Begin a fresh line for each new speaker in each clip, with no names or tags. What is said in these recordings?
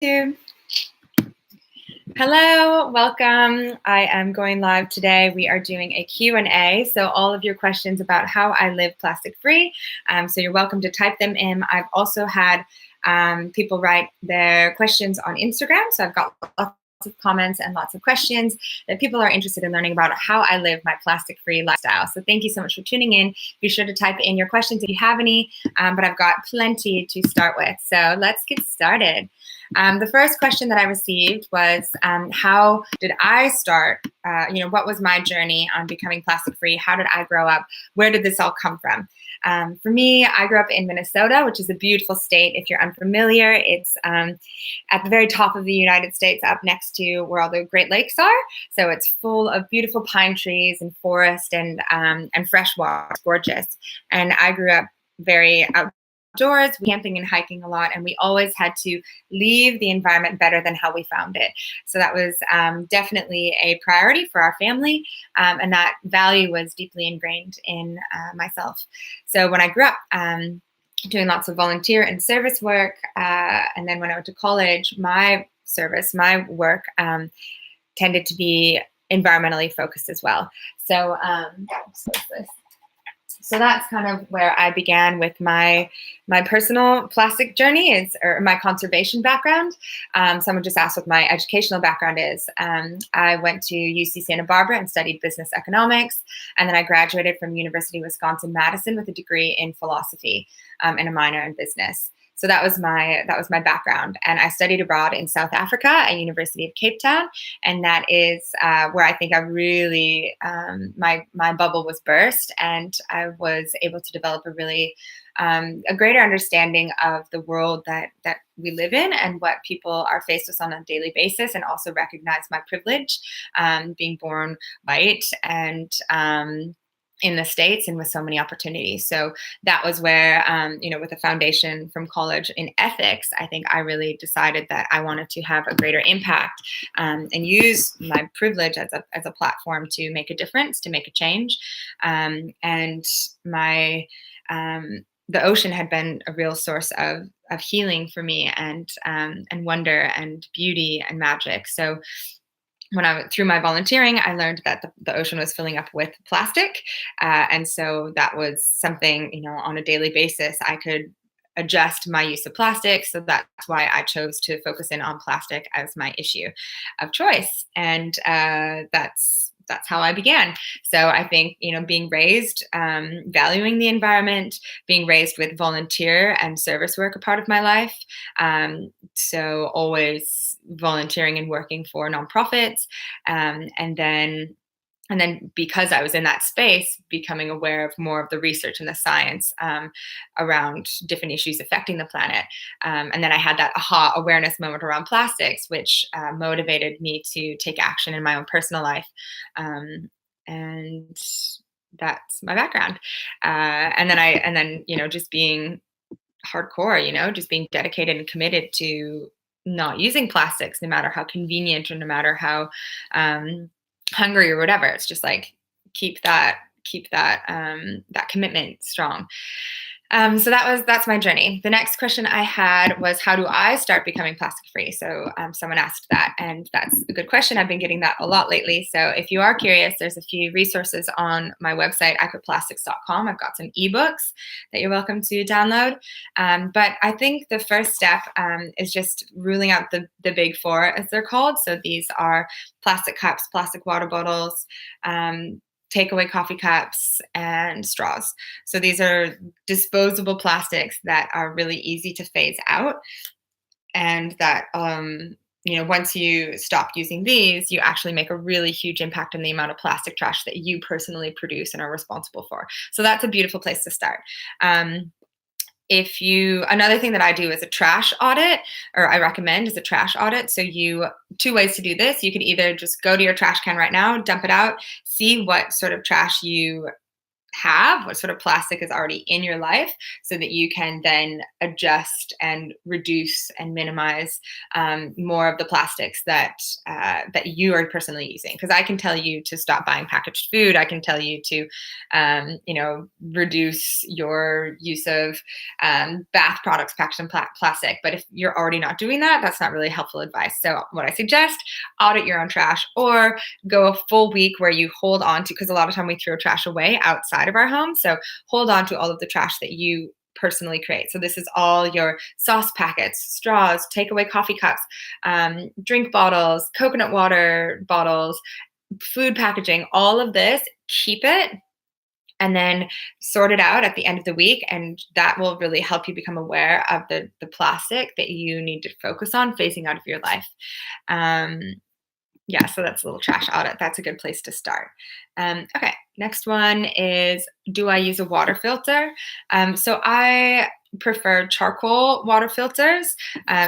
Two. Hello, welcome. I am going live today. We are doing a Q&A, so all of your questions about how I live plastic-free. So you're welcome to type them in. I've also had people write their questions on Instagram, so I've got lots of comments and lots of questions that people are interested in learning about how I live my plastic-free lifestyle. So thank you so much for tuning in. Be sure to type in your questions if you have any, but I've got plenty to start with. So let's get started. The first question that I received was, how did I start? What was my journey on becoming plastic-free? How did I grow up? Where did this all come from? For me, I grew up in Minnesota, which is a beautiful state. If you're unfamiliar, it's at the very top of the United States, up next to where all the Great Lakes are. So it's full of beautiful pine trees and forest and fresh water. It's gorgeous. And I grew up very outdoors, camping and hiking a lot, and we always had to leave the environment better than how we found it. So that was definitely a priority for our family, and that value was deeply ingrained in myself. So when I grew up, doing lots of volunteer and service work, and then when I went to college, my work tended to be environmentally focused as well. So that's kind of where I began with my personal plastic journey, or my conservation background. Someone just asked what my educational background is. I went to UC Santa Barbara and studied business economics, and then I graduated from University of Wisconsin-Madison with a degree in philosophy and a minor in business. So that was my background, and I studied abroad in South Africa at University of Cape Town, and that is where I think I really my bubble was burst, and I was able to develop a really a greater understanding of the world that we live in and what people are faced with on a daily basis, and also recognize my privilege, being born white and in the States and with so many opportunities. So that was where, with a foundation from college in ethics, I think I really decided that I wanted to have a greater impact and use my privilege as a platform to make a difference, to make a change. And the ocean had been a real source of healing for me, and wonder and beauty and magic. So when I went through my volunteering, I learned that the ocean was filling up with plastic. And so that was something, on a daily basis, I could adjust my use of plastic. So that's why I chose to focus in on plastic as my issue of choice. And that's how I began. So I think, being raised, valuing the environment, being raised with volunteer and service work a part of my life. So always volunteering and working for nonprofits. And then because I was in that space, becoming aware of more of the research and the science around different issues affecting the planet. And then I had that aha awareness moment around plastics, which motivated me to take action in my own personal life. And that's my background. And then, just being hardcore, just being dedicated and committed to not using plastics, no matter how convenient or no matter how hungry or whatever. It's just like keep that commitment strong. So that's my journey. The next question I had was, how do I start becoming plastic free? So someone asked that, and that's a good question. I've been getting that a lot lately. So if you are curious, there's a few resources on my website, iquitplastics.com. I've got some ebooks that you're welcome to download. But I think the first step is just ruling out the big four, as they're called. So these are plastic cups, plastic water bottles, takeaway coffee cups, and straws. So these are disposable plastics that are really easy to phase out, and that once you stop using these, you actually make a really huge impact on the amount of plastic trash that you personally produce and are responsible for. So that's a beautiful place to start. Another thing that I do is a trash audit, or I recommend is a trash audit. So two ways to do this. You could either just go to your trash can right now, dump it out, see what sort of trash you have, what sort of plastic is already in your life, so that you can then adjust and reduce and minimize more of the plastics that you are personally using. Because I can tell you to stop buying packaged food. I can tell you to, reduce your use of bath products packaged in plastic. But if you're already not doing that, that's not really helpful advice. So what I suggest, audit your own trash, or go a full week where you hold on to, because a lot of time we throw trash away outside of our home. So hold on to all of the trash that you personally create. So this is all your sauce packets, straws, takeaway coffee cups, drink bottles, coconut water bottles, food packaging, all of this, keep it and then sort it out at the end of the week. And that will really help you become aware of the plastic that you need to focus on phasing out of your life. Yeah, so that's a little trash audit. That's a good place to start. Okay, next one is, do I use a water filter? So I prefer charcoal water filters.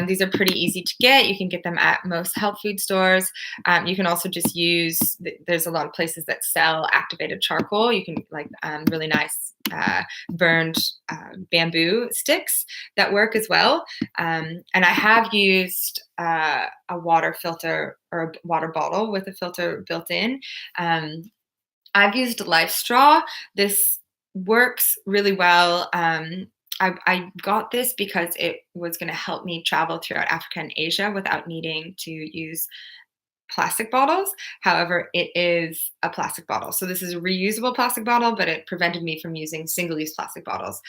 These are pretty easy to get. You can get them at most health food stores. You can also just use, there's a lot of places that sell activated charcoal. You can really nice burned bamboo sticks that work as well. And I have used a water filter or a water bottle with a filter built in. I've used Life Straw. This works really well. I got this because it was going to help me travel throughout Africa and Asia without needing to use plastic bottles. However, it is a plastic bottle. So this is a reusable plastic bottle, but it prevented me from using single-use plastic bottles.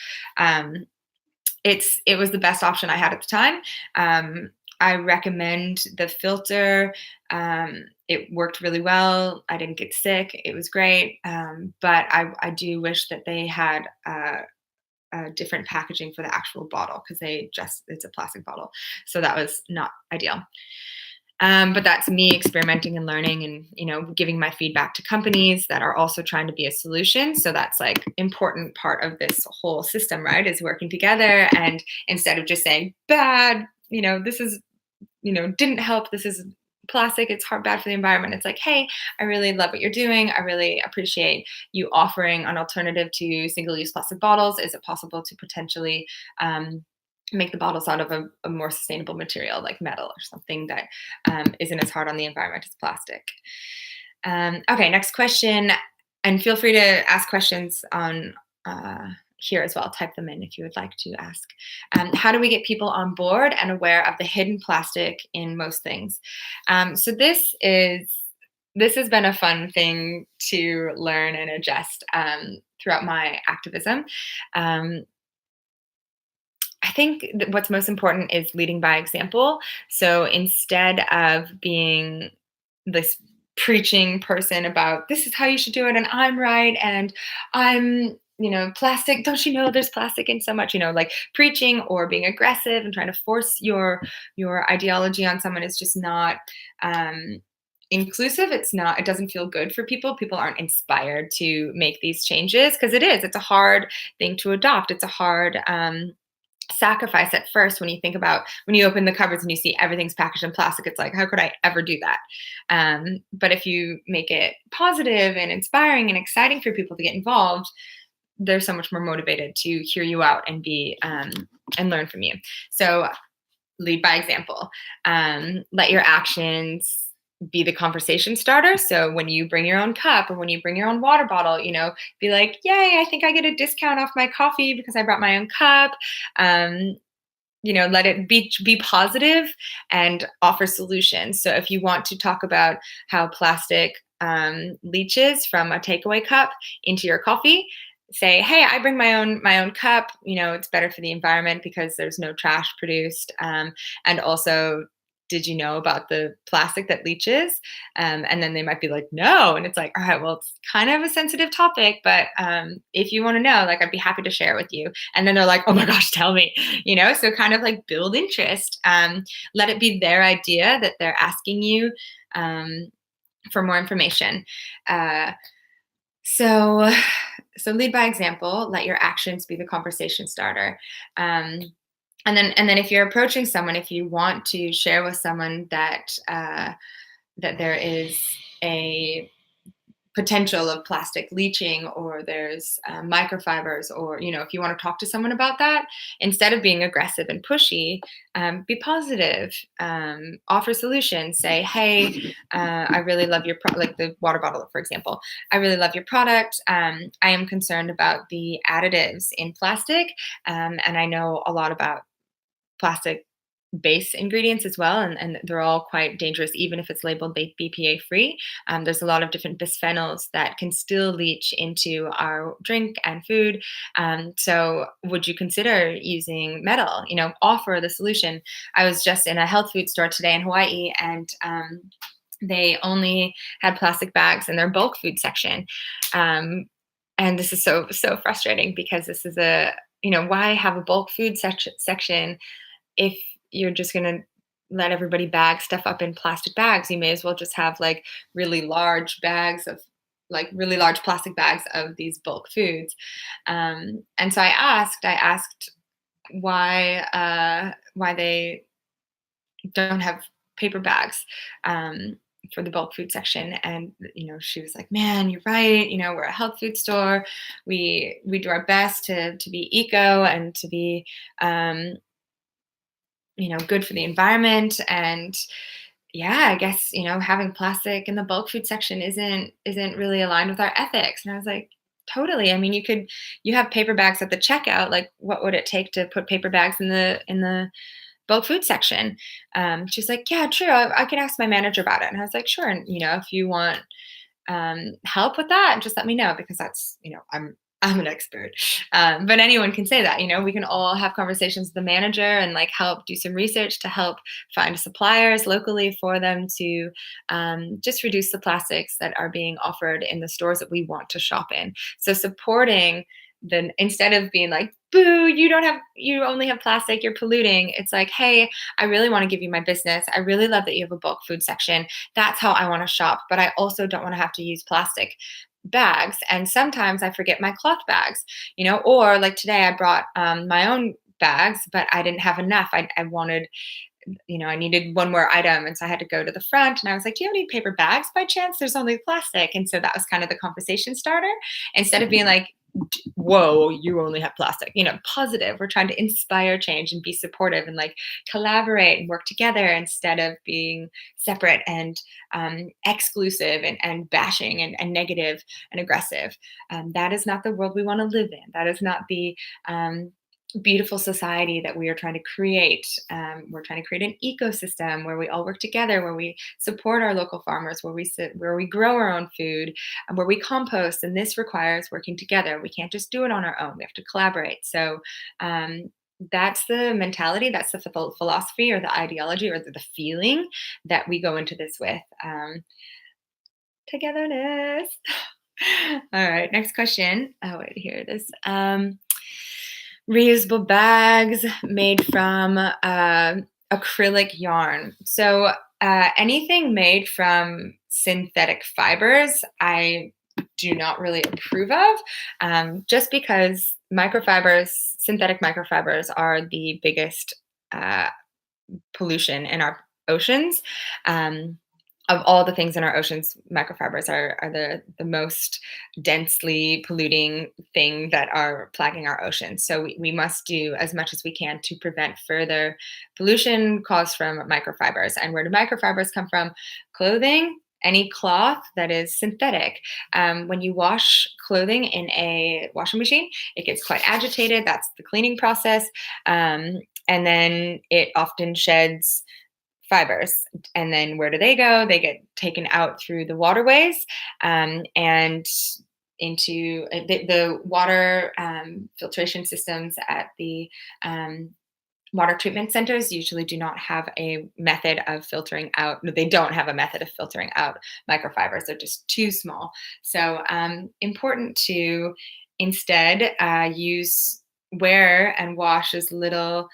It was the best option I had at the time. I recommend the filter. It worked really well. I didn't get sick. It was great. But I do wish that they had different packaging for the actual bottle, because it's a plastic bottle. So that was not ideal. But that's me experimenting and learning and, giving my feedback to companies that are also trying to be a solution. So that's like important part of this whole system, right? Is working together. And instead of just saying bad, this is, didn't help, this is plastic, it's bad for the environment. It's like, hey, I really love what you're doing. I really appreciate you offering an alternative to single-use plastic bottles. Is it possible to potentially make the bottles out of a more sustainable material like metal or something that isn't as hard on the environment as plastic? Okay, next question. And feel free to ask questions on here as well. Type them in if you would like to ask. How do we get people on board and aware of the hidden plastic in most things? So this has been a fun thing to learn and adjust throughout my activism. I think what's most important is leading by example. So instead of being this preaching person about this is how you should do it and I'm right and I'm plastic, don't you know there's plastic in so much, like preaching or being aggressive and trying to force your ideology on someone is just not inclusive. It doesn't feel good for people. People aren't inspired to make these changes, because it's a hard thing to adopt. It's a hard sacrifice at first. When you open the cupboards and you see everything's packaged in plastic, it's like, how could I ever do that? But if you make it positive and inspiring and exciting for people to get involved, they're so much more motivated to hear you out and be and learn from you. So lead by example. Let your actions be the conversation starter. So when you bring your own cup or when you bring your own water bottle, be like, yay, I think I get a discount off my coffee because I brought my own cup. Let it be positive and offer solutions. So if you want to talk about how plastic leaches from a takeaway cup into your coffee, say, hey, I bring my own cup. It's better for the environment because there's no trash produced. And also, did you know about the plastic that leaches? And then they might be like, no. And it's like, all right, well, it's kind of a sensitive topic, but if you want to know, I'd be happy to share it with you. And then they're like, oh my gosh, tell me, so kind of build interest. Let it be their idea that they're asking you for more information. So lead by example, let your actions be the conversation starter. And then if you're approaching someone, if you want to share with someone that there is a potential of plastic leaching, or there's microfibers, or if you want to talk to someone about that, instead of being aggressive and pushy, be positive, offer solutions, say, hey, I really love your like the water bottle, for example. I really love your product. I am concerned about the additives in plastic, and I know a lot about plastic base ingredients as well, and they're all quite dangerous, even if it's labeled BPA free. There's a lot of different bisphenols that can still leach into our drink and food. So would you consider using metal? Offer the solution. I was just in a health food store today in Hawaii, and they only had plastic bags in their bulk food section. And this is so frustrating, because this is why have a bulk food section if you're just going to let everybody bag stuff up in plastic bags? You may as well just have like really large bags of really large plastic bags of these bulk foods. And so I asked why they don't have paper bags for the bulk food section. And she was like, man, you're right, we're a health food store. We do our best to be eco and to be good for the environment. And yeah, I guess, having plastic in the bulk food section isn't really aligned with our ethics. And I was like, totally. I mean, you have paper bags at the checkout. Like, what would it take to put paper bags in the bulk food section? She's like, yeah, true. I can ask my manager about it. And I was like, sure. And, if you want help with that, just let me know, because that's, I'm an expert. But anyone can say that. We can all have conversations with the manager and like help do some research to help find suppliers locally for them to just reduce the plastics that are being offered in the stores that we want to shop in. So supporting instead of being like, boo, you only have plastic, you're polluting. It's like, hey, I really want to give you my business. I really love that you have a bulk food section. That's how I want to shop. But I also don't want to have to use plastic bags. And sometimes I forget my cloth bags, or like today I brought my own bags, but I didn't have enough. I wanted, I needed one more item. And so I had to go to the front, and I was like, do you have any paper bags by chance? There's only plastic. And so that was kind of the conversation starter. Instead of being like, whoa, you only have plastic, positive. We're trying to inspire change and be supportive and like collaborate and work together, instead of being separate and exclusive and bashing and negative and aggressive. That is not the world we want to live in. That is not the beautiful society that we are trying to create. We're trying to create an ecosystem where we all work together, where we support our local farmers, where we grow our own food, and where we compost. And this requires working together. We can't just do it on our own. We have to collaborate. So that's the mentality, that's the philosophy or the ideology or the feeling that we go into this with. Togetherness. All right, next question. Oh, wait, here it is. Reusable bags made from acrylic yarn. So anything made from synthetic fibers, I do not really approve of, just because synthetic microfibers are the biggest pollution in our oceans. Of all the things in our oceans, microfibers are the most densely polluting thing that are plaguing our oceans. So we must do as much as we can to prevent further pollution caused from microfibers. And where do microfibers come from? Clothing, any cloth that is synthetic. When you wash clothing in a washing machine, it gets quite agitated. That's the cleaning process. And then it often sheds fibers. And then where do they go? They get taken out through the waterways and into the water filtration systems at the water treatment centers usually do not have a method of filtering out. They don't have a method of filtering out microfibers. They're just too small. So important to instead wear and wash as little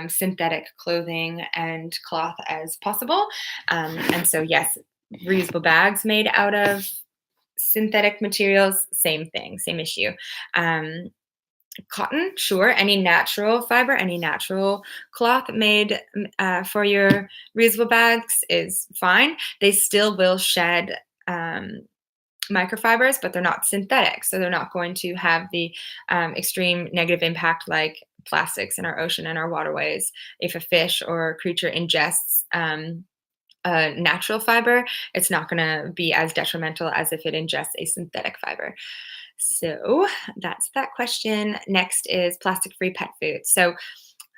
synthetic clothing and cloth as possible. And so, yes, reusable bags made out of synthetic materials, same thing, same issue. Cotton, sure. Any natural fiber, any natural cloth made for your reusable bags is fine. They still will shed microfibers, but they're not synthetic. So they're not going to have the extreme negative impact like plastics in our ocean and our waterways. If a fish or a creature ingests a natural fiber, it's not going to be as detrimental as if it ingests a synthetic fiber. So that's that question. Next is plastic-free pet food. So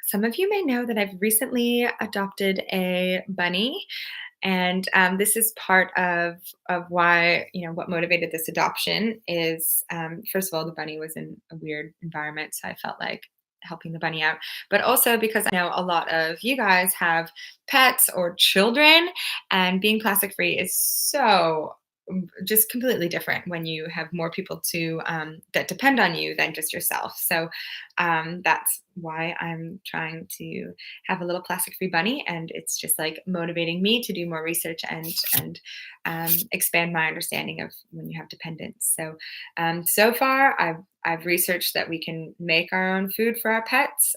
some of you may know that I've recently adopted a bunny, and this is part of why, what motivated this adoption is, first of all, the bunny was in a weird environment, so I felt like helping the bunny out, but also because I know a lot of you guys have pets or children, and being plastic free is so just completely different when you have more people to that depend on you than just yourself. So that's why I'm trying to have a little plastic free bunny, and it's just like motivating me to do more research and expand my understanding of when you have dependents. So so far I've researched that we can make our own food for our pets.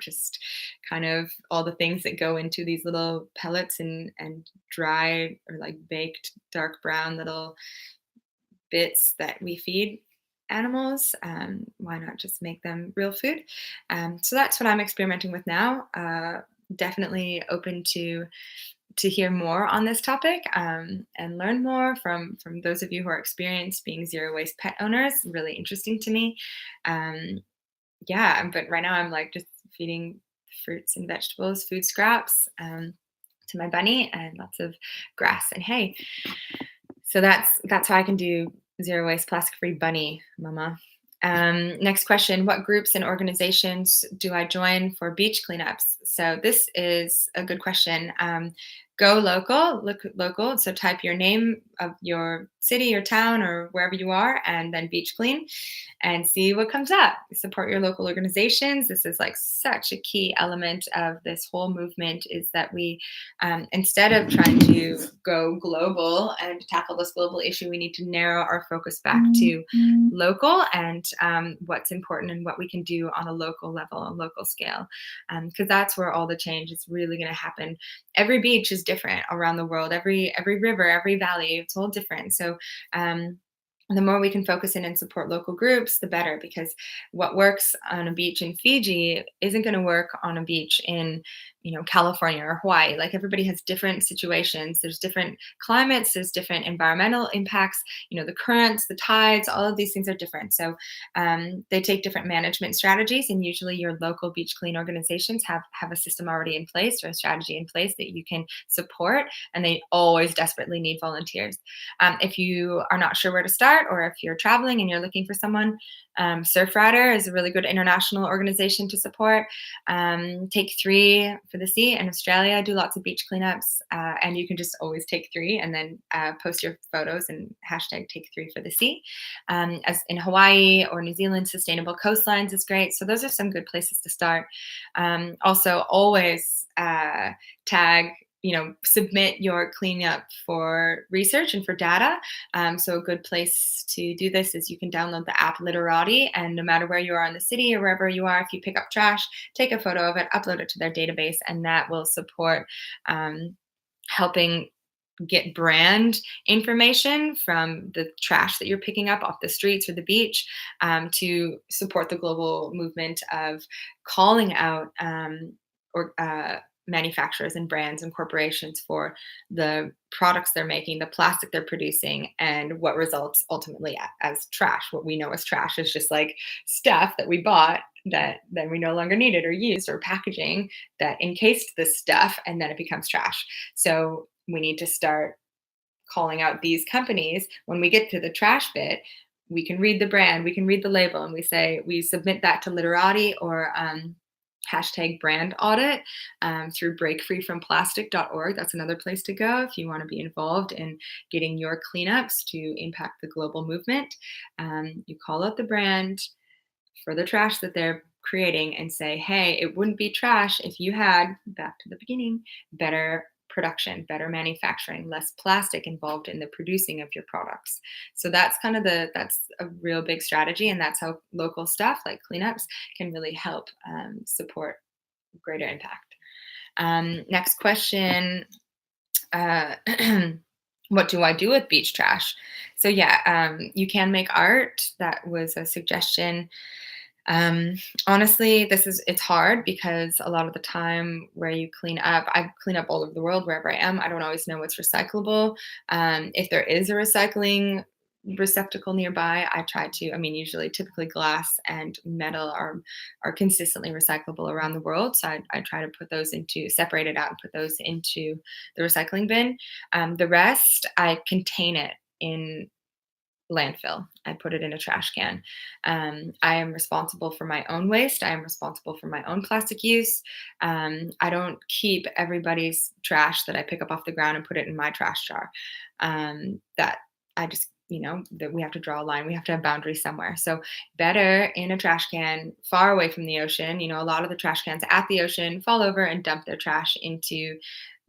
Just kind of all the things that go into these little pellets and dry or like baked dark brown little bits that we feed animals. Why not just make them real food? So that's what I'm experimenting with now. Definitely open to hear more on this topic, and learn more from those of you who are experienced being zero waste pet owners. Really interesting to me. Yeah, but right now I'm like just feeding fruits and vegetables, food scraps, to my bunny, and lots of grass and hay. So that's how I can do zero waste plastic free bunny, mama. Next question: what groups and organizations do I join for beach cleanups? So this is a good question. Go local, look local. So type your name of your city or town or wherever you are, and then beach clean, and see what comes up. Support your local organizations. This is like such a key element of this whole movement, is that we, instead of trying to go global and tackle this global issue, we need to narrow our focus back to local, and what's important and what we can do on a local level, a local scale, because that's where all the change is really going to happen. Every beach is different around the world. Every river, every valley, it's all different. So the more we can focus in and support local groups, the better, because what works on a beach in Fiji isn't going to work on a beach in, California or Hawaii. Like, everybody has different situations. There's different climates, there's different environmental impacts, the currents, the tides, all of these things are different. So they take different management strategies, and usually your local beach clean organizations have a system already in place or a strategy in place that you can support, and they always desperately need volunteers. If you are not sure where to start, or if you're traveling and you're looking for someone, Surfrider is a really good international organization to support. Take 3 for the Sea in Australia do lots of beach cleanups, and you can just always take 3 and then post your photos and hashtag take 3 for the Sea. As in Hawaii or New Zealand, Sustainable Coastlines is great. So those are some good places to start. Also, always tag, submit your cleanup for research and for data. So a good place to do this is you can download the app Literati, and no matter where you are in the city or wherever you are, if you pick up trash, take a photo of it, upload it to their database, and that will support helping get brand information from the trash that you're picking up off the streets or the beach, to support the global movement of calling out or manufacturers and brands and corporations for the products they're making, the plastic they're producing, and what results ultimately as trash. What we know as trash is just like stuff that we bought that then we no longer needed or used, or packaging that encased this stuff, and then it becomes trash. So we need to start calling out these companies. When we get to the trash bit, we can read the brand, we can read the label, and we submit that to Literati or hashtag brand audit, through breakfreefromplastic.org. That's another place to go if you want to be involved in getting your cleanups to impact the global movement. You call out the brand for the trash that they're creating and say, hey, it wouldn't be trash if you had, back to the beginning, better production, better manufacturing, less plastic involved in the producing of your products. So that's that's a real big strategy, and that's how local stuff like cleanups can really help support greater impact. Next question. What do I do with beach trash? So yeah, you can make art. That was a suggestion. Um, Honestly, it's hard because a lot of the time where you clean up, I clean up all over the world wherever I am. I don't always know what's recyclable. If there is a recycling receptacle nearby, I try to. I mean, usually, typically, glass and metal are consistently recyclable around the world. So I try to put those into separate it out and put those into the recycling bin. The rest, I contain it in landfill. I put it in a trash can. I am responsible for my own waste. I am responsible for my own plastic use. I don't keep everybody's trash that I pick up off the ground and put it in my trash jar. That I just, that we have to draw a line. We have to have boundaries somewhere. So better in a trash can far away from the ocean. A lot of the trash cans at the ocean fall over and dump their trash into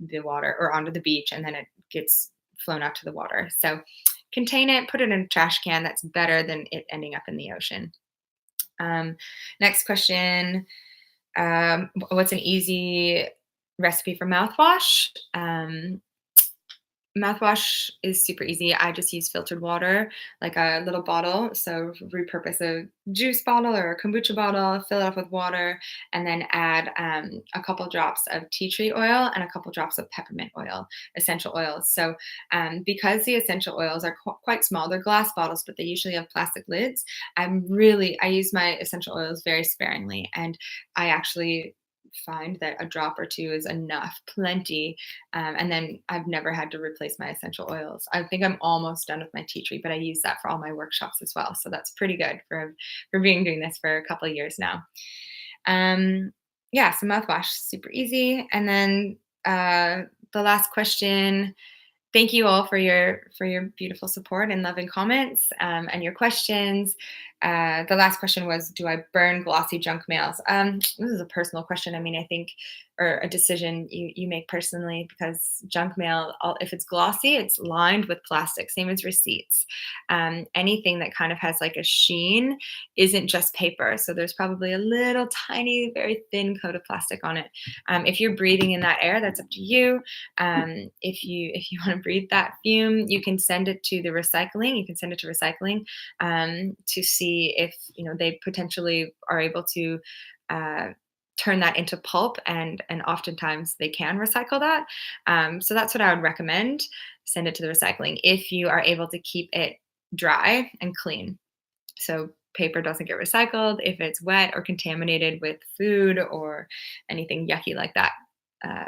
the water or onto the beach, and then it gets flown out to the water. So contain it, put it in a trash can. That's better than it ending up in the ocean. Um, Next question. What's an easy recipe for mouthwash? Mouthwash is super easy. I just use filtered water, like a little bottle. So repurpose a juice bottle or a kombucha bottle, fill it up with water, and then add a couple drops of tea tree oil and a couple drops of peppermint oil, essential oils. So because the essential oils are quite small, they're glass bottles, but they usually have plastic lids. I use my essential oils very sparingly, and I actually find that a drop or two is enough, plenty. And then I've never had to replace my essential oils. I think I'm almost done with my tea tree, but I use that for all my workshops as well. So that's pretty good for being doing this for a couple of years now. Yeah, so mouthwash, super easy. And then the last question. Thank you all for your beautiful support and loving comments, and your questions. The last question was, do I burn glossy junk mails? This is a personal question. I mean, I think, or a decision you make personally, because junk mail, if it's glossy, it's lined with plastic, same as receipts. Anything that kind of has like a sheen isn't just paper. So there's probably a little tiny, very thin coat of plastic on it. If you're breathing in that air, that's up to you. If you want to breathe that fume, you can send it to the recycling. You can send it to recycling to see if they potentially are able to uh, turn that into pulp, and oftentimes they can recycle that. So that's what I would recommend. Send it to the recycling if you are able to keep it dry and clean. So paper doesn't get recycled if it's wet or contaminated with food or anything yucky like that.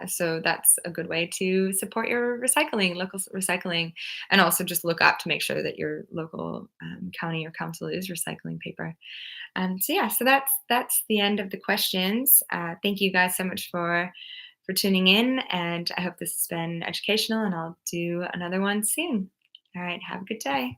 So that's a good way to support your recycling, local recycling, and also just look up to make sure that your local county or council is recycling paper. So yeah, so that's the end of the questions. Thank you guys so much for tuning in, and I hope this has been educational. And I'll do another one soon. All right, have a good day.